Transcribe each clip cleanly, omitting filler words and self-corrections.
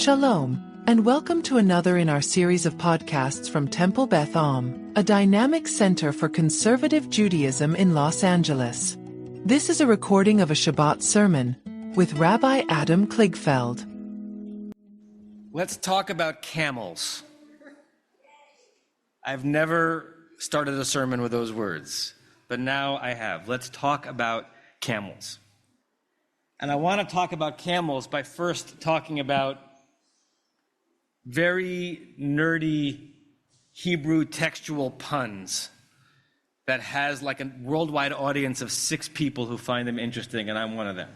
Shalom, and welcome to another in our series of podcasts from Temple Beth, a dynamic center for conservative Judaism in Los Angeles. This is a recording of a Shabbat sermon with Rabbi Adam Kligfeld. Let's talk about camels. I've never started a sermon with those words, but now I have. Let's talk about camels. And I want to talk about camels by first talking about very nerdy Hebrew textual puns that has like a worldwide audience of 6 people who find them interesting, and I'm one of them.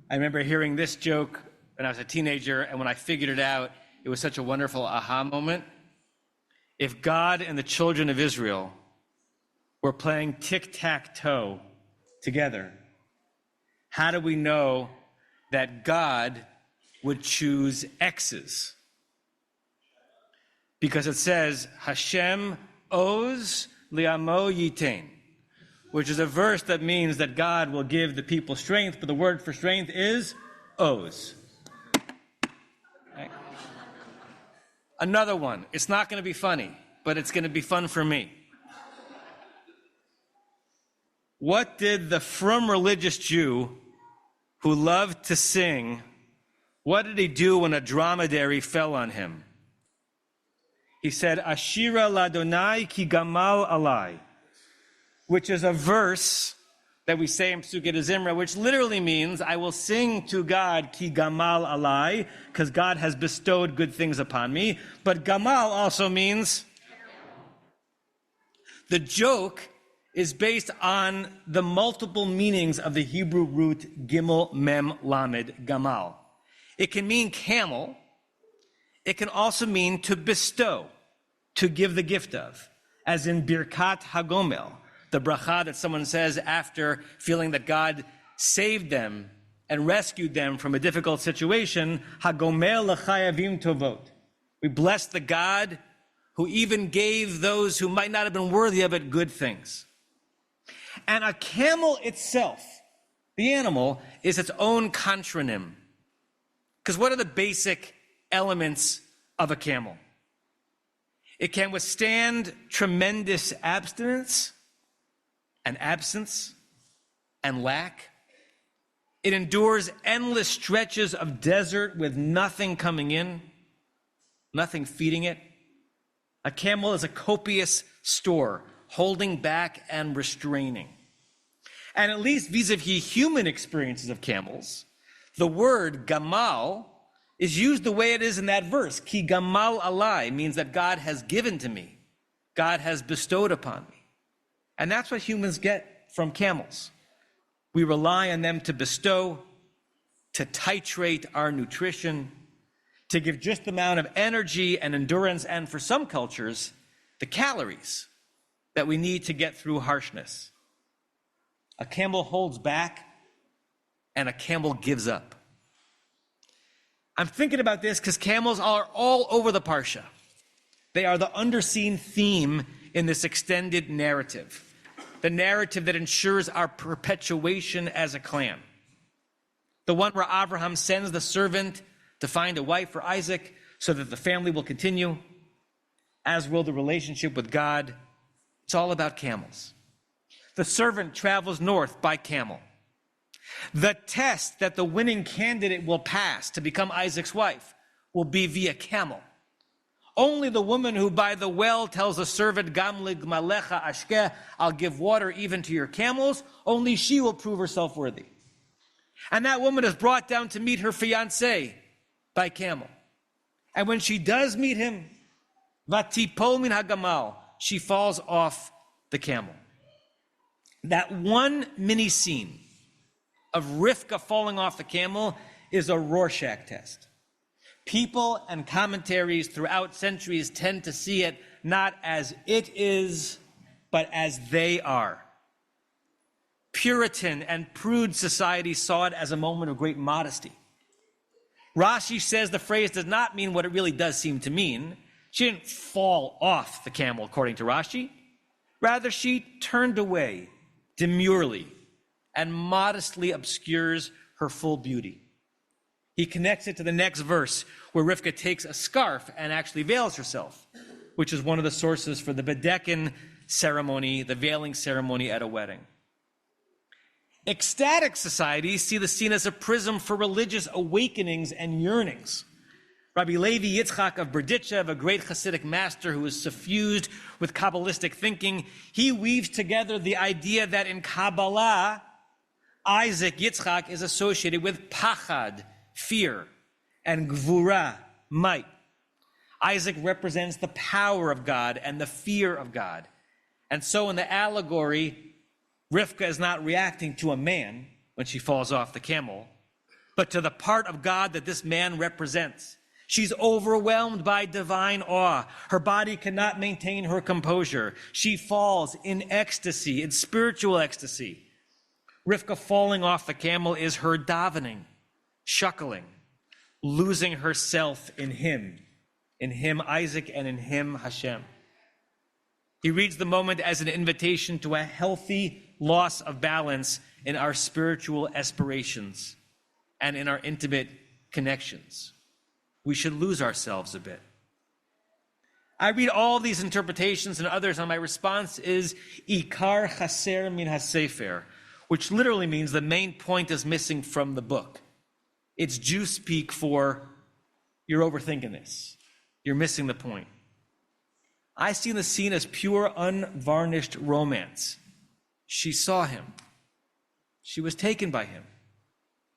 I remember hearing this joke when I was a teenager, and when I figured it out, it was such a wonderful aha moment. If God and the children of Israel were playing tic-tac-toe together, how do we know that God would choose X's? Because it says, Hashem oz li'amo yitain, which is a verse that means that God will give the people strength, but the word for strength is oz. Okay. Another one. It's not going to be funny, but it's going to be fun for me. What did the frum religious Jew who loved to sing, what did he do when a dromedary fell on him? He said, Ashira ladonai ki gamal alai, which is a verse that we say in Psukei Zimra, which literally means, I will sing to God ki gamal alai, because God has bestowed good things upon me. But gamal also means, the joke is based on the multiple meanings of the Hebrew root gimel mem lamed gamal. It can mean camel. It can also mean to bestow, to give the gift of, as in Birkat HaGomel, the bracha that someone says after feeling that God saved them and rescued them from a difficult situation, HaGomel l'chayavim tovot. We bless the God who even gave those who might not have been worthy of it good things. And a camel itself, the animal, is its own contronym. Because what are the basic elements of a camel? It can withstand tremendous abstinence and absence and lack. It endures endless stretches of desert with nothing coming in, nothing feeding it. A camel is a copious store, holding back and restraining. And at least vis-a-vis human experiences of camels, the word gamal is used the way it is in that verse. Ki gamal alai means that God has given to me. God has bestowed upon me. And that's what humans get from camels. We rely on them to bestow, to titrate our nutrition, to give just the amount of energy and endurance, and for some cultures, the calories that we need to get through harshness. A camel holds back, and a camel gives up. I'm thinking about this because camels are all over the parsha. They are the underseen theme in this extended narrative, the narrative that ensures our perpetuation as a clan. The one where Abraham sends the servant to find a wife for Isaac so that the family will continue, as will the relationship with God. It's all about camels. The servant travels north by camel. The test that the winning candidate will pass to become Isaac's wife will be via camel. Only the woman who by the well tells the servant, Gam ligmalecha ashkeh, I'll give water even to your camels, only she will prove herself worthy. And that woman is brought down to meet her fiancé by camel. And when she does meet him, vatipol min hagamal, she falls off the camel. That one mini scene of Rivka falling off the camel is a Rorschach test. People and commentaries throughout centuries tend to see it not as it is, but as they are. Puritan and prude society saw it as a moment of great modesty. Rashi says the phrase does not mean what it really does seem to mean. She didn't fall off the camel, according to Rashi. Rather, she turned away demurely and modestly obscures her full beauty. He connects it to the next verse, where Rivka takes a scarf and actually veils herself, which is one of the sources for the bedekin ceremony, the veiling ceremony at a wedding. Ecstatic societies see the scene as a prism for religious awakenings and yearnings. Rabbi Levi Yitzchak of Berditchev, a great Hasidic master who was suffused with Kabbalistic thinking, he weaves together the idea that in Kabbalah, Isaac, Yitzchak, is associated with pachad, fear, and gvura, might. Isaac represents the power of God and the fear of God. And so in the allegory, Rivka is not reacting to a man when she falls off the camel, but to the part of God that this man represents. She's overwhelmed by divine awe. Her body cannot maintain her composure. She falls in ecstasy, in spiritual ecstasy. Rivka falling off the camel is her davening, shuckling, losing herself in him Isaac, and in him Hashem. He reads the moment as an invitation to a healthy loss of balance in our spiritual aspirations and in our intimate connections. We should lose ourselves a bit. I read all these interpretations and others, and my response is Ikar Chaser min HaSefer, which literally means the main point is missing from the book. It's Jew speak for you're overthinking this. You're missing the point. I see the scene as pure, unvarnished romance. She saw him. She was taken by him.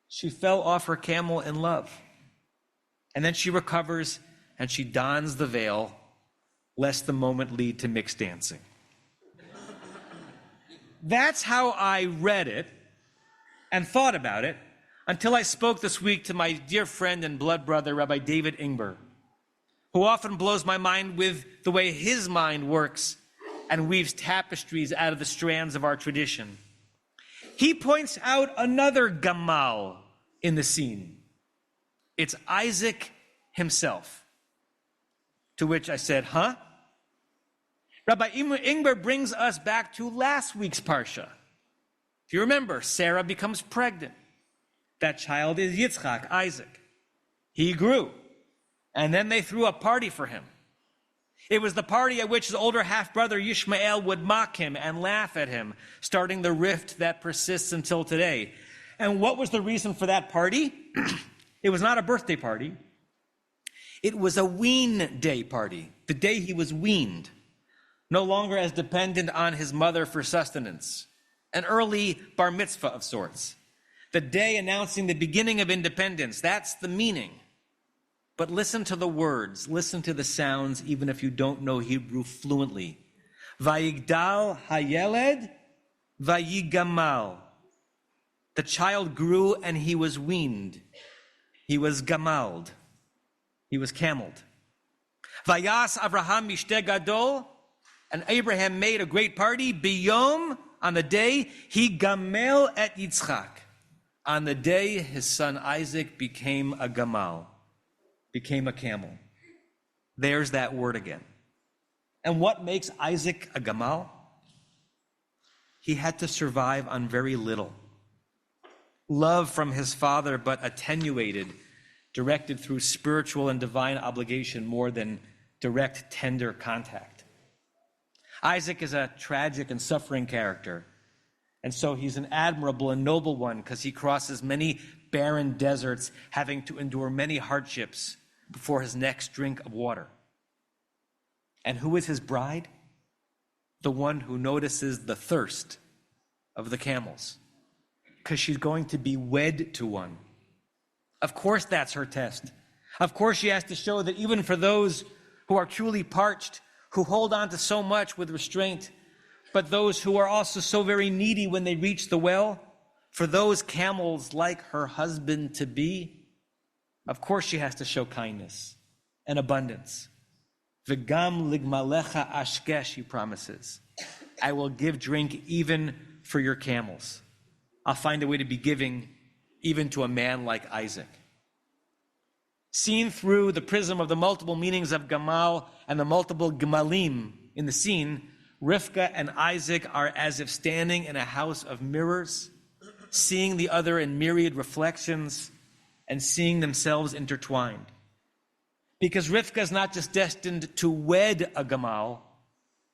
She fell off her camel in love. And then she recovers and she dons the veil, lest the moment lead to mixed dancing. That's how I read it and thought about it until I spoke this week to my dear friend and blood brother, Rabbi David Ingber, who often blows my mind with the way his mind works and weaves tapestries out of the strands of our tradition. He points out another gamal in the scene. It's Isaac himself. To which I said, huh? Rabbi Ingber brings us back to last week's Parsha. If you remember, Sarah becomes pregnant. That child is Yitzchak, Isaac. He grew. And then they threw a party for him. It was the party at which his older half-brother Yishmael would mock him and laugh at him, starting the rift that persists until today. And what was the reason for that party? It was not a birthday party. It was a wean day party, the day he was weaned, no longer as dependent on his mother for sustenance, an early bar mitzvah of sorts, the day announcing the beginning of independence. That's the meaning. But listen to the words, listen to the sounds, even if you don't know Hebrew fluently. Vayigdal hayeled, vayigamal. The child grew and he was weaned. He was gamald. He was cameled. Vayas Avraham mishte gadol, and Abraham made a great party. Biyom, on the day, he gamel et Yitzchak. On the day his son Isaac became a gamal, became a camel. There's that word again. And what makes Isaac a gamal? He had to survive on very little. Love from his father, but attenuated, directed through spiritual and divine obligation more than direct, tender contact. Isaac is a tragic and suffering character, and so he's an admirable and noble one because he crosses many barren deserts, having to endure many hardships before his next drink of water. And who is his bride? The one who notices the thirst of the camels, because she's going to be wed to one. Of course that's her test. Of course she has to show that even for those who are truly parched, who hold on to so much with restraint, but those who are also so very needy when they reach the well, for those camels like her husband-to-be, of course she has to show kindness and abundance. V'gam ligmalecha ashkesh, he promises. I will give drink even for your camels. I'll find a way to be giving even to a man like Isaac. Seen through the prism of the multiple meanings of Gamal and the multiple Gemalim in the scene, Rivka and Isaac are as if standing in a house of mirrors, seeing the other in myriad reflections, and seeing themselves intertwined. Because Rivka is not just destined to wed a Gamal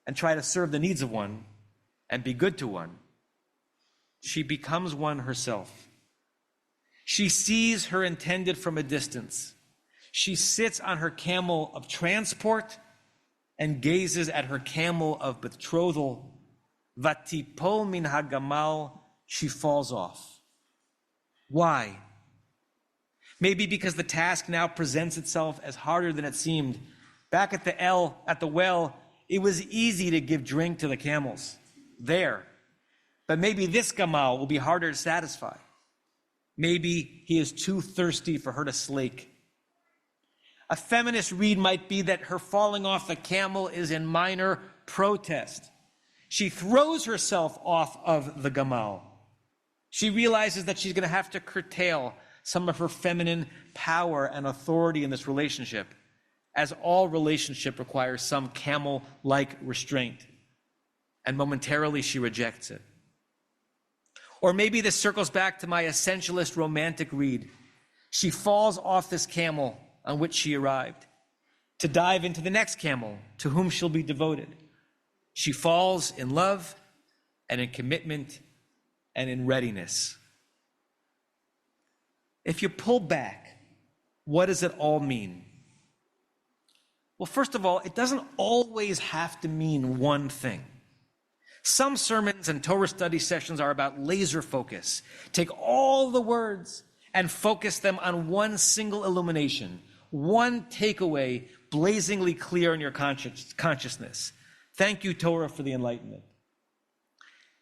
and try to serve the needs of one and be good to one. She becomes one herself. She sees her intended from a distance. She sits on her camel of transport and gazes at her camel of betrothal. Vatipol min hagamal, she falls off. Why? Maybe because the task now presents itself as harder than it seemed. Back at the well, it was easy to give drink to the camels. There. But maybe this Gamal will be harder to satisfy. Maybe he is too thirsty for her to slake. A feminist read might be that her falling off the camel is in minor protest. She throws herself off of the Gamal. She realizes that she's going to have to curtail some of her feminine power and authority in this relationship, as all relationship requires some camel-like restraint. And momentarily she rejects it. Or maybe this circles back to my essentialist romantic read. She falls off this camel on which she arrived to dive into the next camel to whom she'll be devoted. She falls in love and in commitment and in readiness. If you pull back, what does it all mean? Well, first of all, it doesn't always have to mean one thing. Some sermons and Torah study sessions are about laser focus. Take all the words and focus them on one single illumination, one takeaway blazingly clear in your consciousness. Thank you, Torah, for the enlightenment.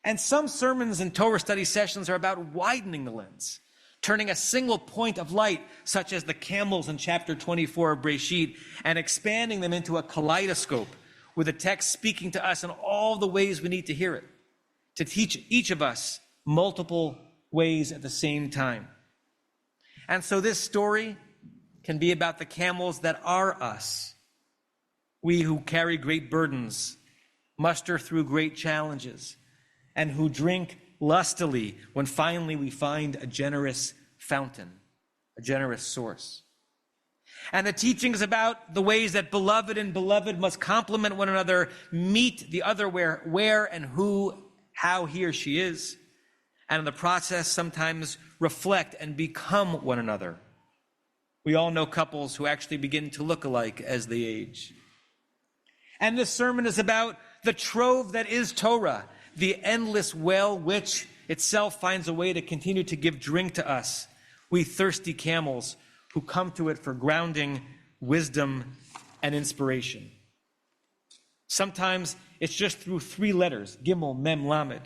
And some sermons and Torah study sessions are about widening the lens, turning a single point of light, such as the camels in chapter 24 of Breshit, and expanding them into a kaleidoscope, with the text speaking to us in all the ways we need to hear it, to teach each of us multiple ways at the same time. And so this story can be about the camels that are us, we who carry great burdens, muster through great challenges, and who drink lustily when finally we find a generous fountain, a generous source. And the teachings about the ways that beloved and beloved must complement one another, meet the other where and who, how he or she is, and in the process sometimes reflect and become one another. We all know couples who actually begin to look alike as they age. And this sermon is about the trove that is Torah, the endless well which itself finds a way to continue to give drink to us, we thirsty camels who come to it for grounding, wisdom, and inspiration. Sometimes it's just through three letters, Gimel, Mem, Lamed,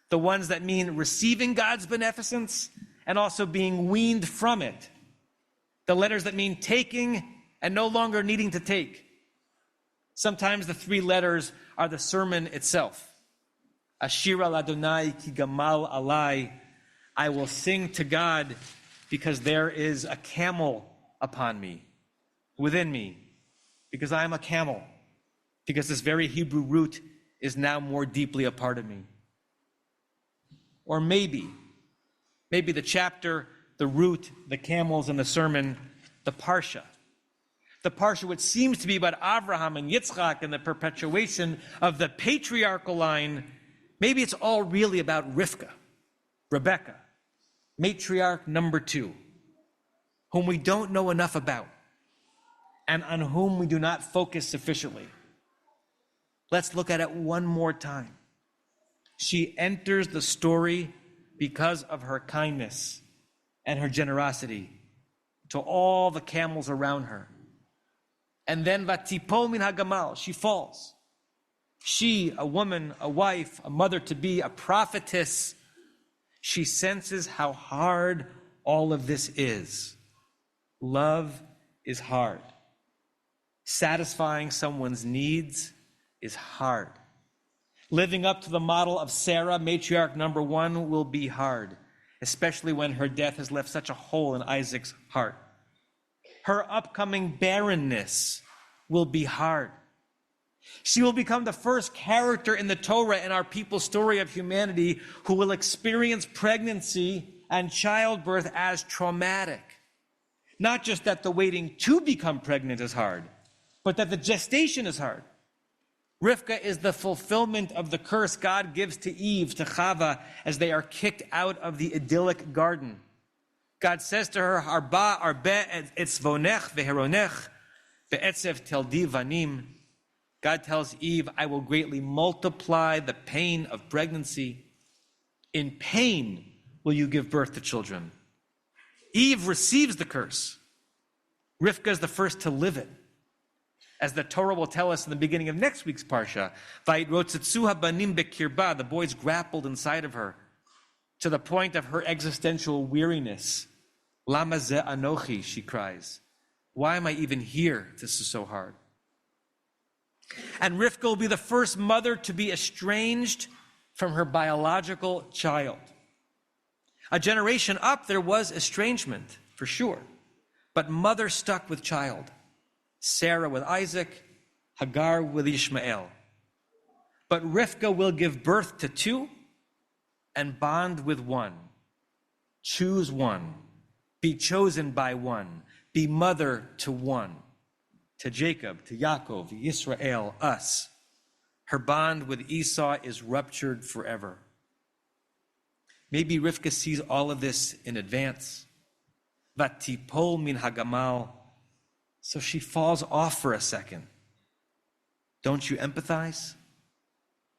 the ones that mean receiving God's beneficence and also being weaned from it, the letters that mean taking and no longer needing to take. Sometimes the three letters are the sermon itself. Ashir al Adonai ki gamal alai, I will sing to God because there is a camel upon me, within me, because I am a camel, because this very Hebrew root is now more deeply a part of me. Or maybe the chapter, the root, the camels, and the sermon, the Parsha. The Parsha, which seems to be about Abraham and Yitzchak and the perpetuation of the patriarchal line, maybe it's all really about Rivka, Rebecca, matriarch number 2, whom we don't know enough about and on whom we do not focus sufficiently. Let's look at it one more time. She enters the story because of her kindness and her generosity to all the camels around her. And then vatipol min hagamal, she falls. She, a woman, a wife, a mother-to-be, a prophetess, she senses how hard all of this is. Love is hard. Satisfying someone's needs is hard. Living up to the model of Sarah, matriarch number 1, will be hard, especially when her death has left such a hole in Isaac's heart. Her upcoming barrenness will be hard. She will become the first character in the Torah in our people's story of humanity who will experience pregnancy and childbirth as traumatic. Not just that the waiting to become pregnant is hard, but that the gestation is hard. Rivka is the fulfillment of the curse God gives to Eve, to Chava, as they are kicked out of the idyllic garden. God says to her, Arba, Arbe, etzvonech veheronech, be'etzev teldi vanim. God tells Eve, I will greatly multiply the pain of pregnancy. In pain will you give birth to children. Eve receives the curse. Rivka is the first to live it. As the Torah will tell us in the beginning of next week's Parsha, Vayitrotzitzu habanim bekirba, the boys grappled inside of her to the point of her existential weariness. Lama ze anochi, she cries. Why am I even here? This is so hard. And Rivka will be the first mother to be estranged from her biological child. A generation up, there was estrangement, for sure. But mother stuck with child. Sarah with Isaac, Hagar with Ishmael. But Rivka will give birth to two and bond with one. Choose one. Be chosen by one. Be mother to one. To Jacob, to Yaakov, Yisrael, us. Her bond with Esau is ruptured forever. Maybe Rivka sees all of this in advance. Vatipol min hagamal. So she falls off for a second. Don't you empathize?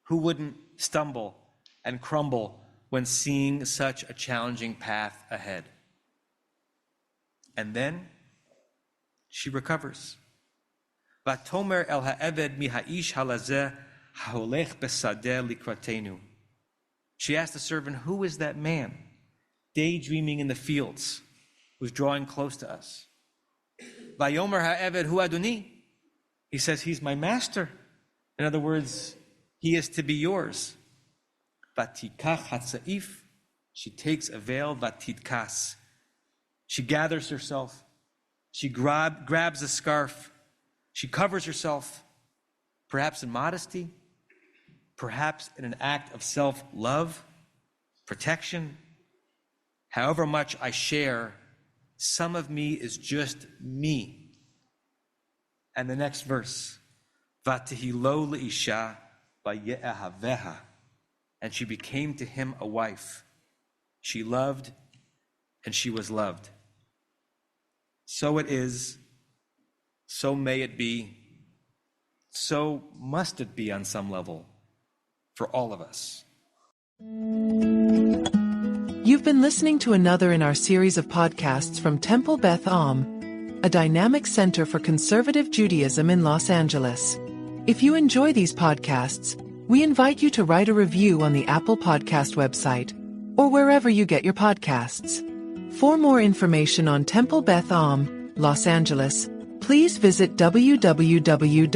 Who wouldn't stumble and crumble when seeing such a challenging path ahead? And then she recovers. Vatomer el ha'eved mi ha'ish halazeh ha'olech besadeh likratenu. She asked the servant, who is that man daydreaming in the fields who's drawing close to us? Vayomer ha'eved hu adoni. He says, he's my master. In other words, he is to be yours. Vatikach hatzaif. She takes a veil, vatitkas. She gathers herself. She grabs a scarf. She covers herself, perhaps in modesty, perhaps in an act of self-love, protection. However much I share, some of me is just me. And the next verse, Vatihilo leisha vaye'ahaveha, and she became to him a wife. She loved, and she was loved. So it is, so may it be, so must it be on some level for all of us. You've been listening to another in our series of podcasts from Temple Beth Am, a dynamic center for conservative Judaism in Los Angeles. If you enjoy these podcasts, we invite you to write a review on the Apple Podcast website or wherever you get your podcasts. For more information on Temple Beth Am, Los Angeles, please visit www.tbala.org.